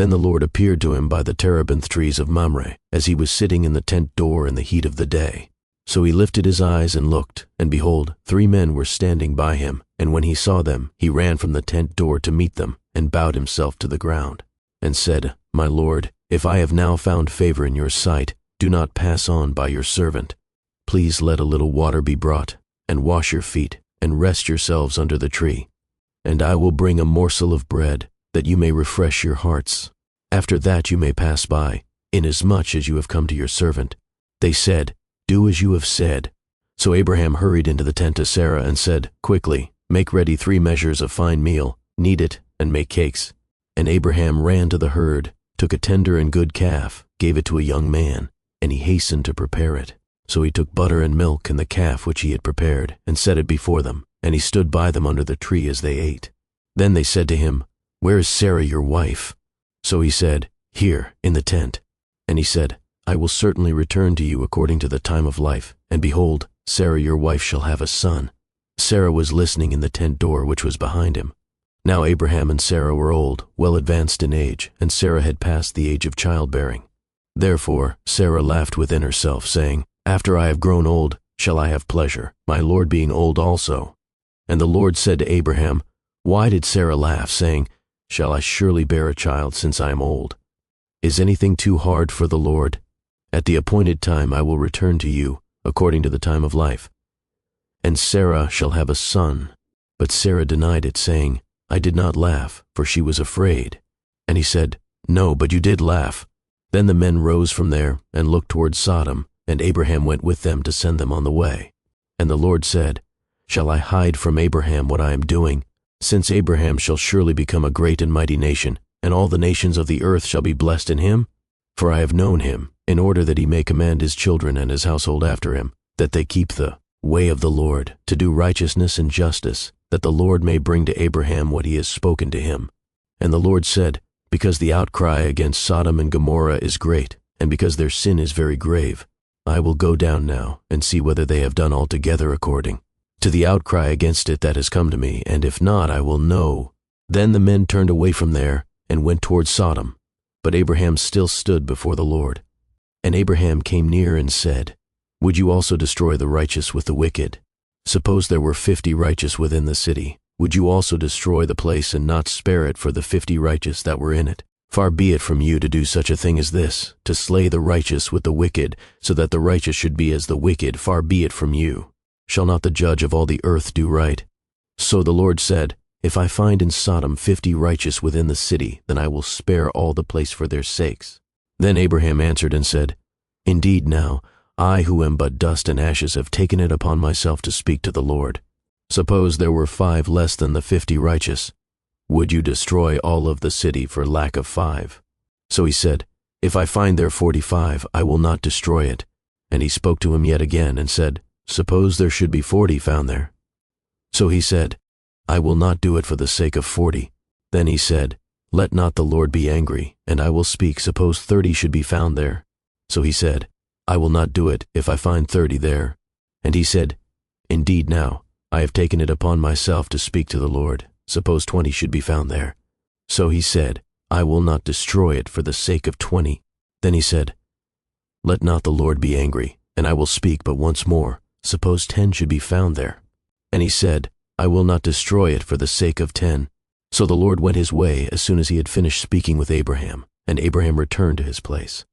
Then the Lord appeared to him by the terebinth trees of Mamre, as he was sitting in the tent door in the heat of the day. So he lifted his eyes and looked, and behold, 3 men were standing by him. And when he saw them, he ran from the tent door to meet them, and bowed himself to the ground, and said, My Lord, if I have now found favor in your sight, do not pass on by your servant. Please let a little water be brought, and wash your feet, and rest yourselves under the tree. And I will bring a morsel of bread, that you may refresh your hearts. After that you may pass by, inasmuch as you have come to your servant. They said, Do as you have said. So Abraham hurried into the tent to Sarah and said, Quickly, make ready 3 measures of fine meal, knead it, and make cakes. And Abraham ran to the herd, took a tender and good calf, gave it to a young man, and he hastened to prepare it. So he took butter and milk and the calf which he had prepared, and set it before them, and he stood by them under the tree as they ate. Then they said to him, Where is Sarah your wife? So he said, Here, in the tent. And he said, I will certainly return to you according to the time of life, and behold, Sarah your wife shall have a son. Sarah was listening in the tent door which was behind him. Now Abraham and Sarah were old, well advanced in age, and Sarah had passed the age of childbearing. Therefore Sarah laughed within herself, saying, After I have grown old, shall I have pleasure, my Lord being old also? And the Lord said to Abraham, Why did Sarah laugh, saying, Shall I surely bear a child since I am old? Is anything too hard for the Lord? At the appointed time I will return to you, according to the time of life. And Sarah shall have a son. But Sarah denied it, saying, I did not laugh, for she was afraid. And he said, No, but you did laugh. Then the men rose from there and looked toward Sodom, and Abraham went with them to send them on the way. And the Lord said, Shall I hide from Abraham what I am doing? Since Abraham shall surely become a great and mighty nation, and all the nations of the earth shall be blessed in him? For I have known him, in order that he may command his children and his household after him, that they keep the way of the Lord, to do righteousness and justice, that the Lord may bring to Abraham what he has spoken to him. And the Lord said, Because the outcry against Sodom and Gomorrah is great, and because their sin is very grave, I will go down now and see whether they have done altogether according to the outcry against it that has come to me, and if not, I will know. Then the men turned away from there and went toward Sodom, but Abraham still stood before the Lord. And Abraham came near and said, Would you also destroy the righteous with the wicked? Suppose there were 50 righteous within the city. Would you also destroy the place and not spare it for the 50 righteous that were in it? Far be it from you to do such a thing as this, to slay the righteous with the wicked, so that the righteous should be as the wicked. Far be it from you. Shall not the judge of all the earth do right? So the Lord said, If I find in Sodom 50 righteous within the city, then I will spare all the place for their sakes. Then Abraham answered and said, Indeed now, I who am but dust and ashes have taken it upon myself to speak to the Lord. Suppose there were 5 less than the 50 righteous. Would you destroy all of the city for lack of 5? So he said, If I find there 45, I will not destroy it. And he spoke to him yet again and said, Suppose there should be 40 found there. So he said, I will not do it for the sake of 40. Then he said, Let not the Lord be angry, and I will speak. Suppose 30 should be found there. So he said, I will not do it if I find 30 there. And he said, Indeed now, I have taken it upon myself to speak to the Lord. Suppose 20 should be found there. So he said, I will not destroy it for the sake of 20. Then he said, Let not the Lord be angry, and I will speak but once more. Suppose 10 should be found there. And he said, I will not destroy it for the sake of 10. So the Lord went his way as soon as he had finished speaking with Abraham, and Abraham returned to his place.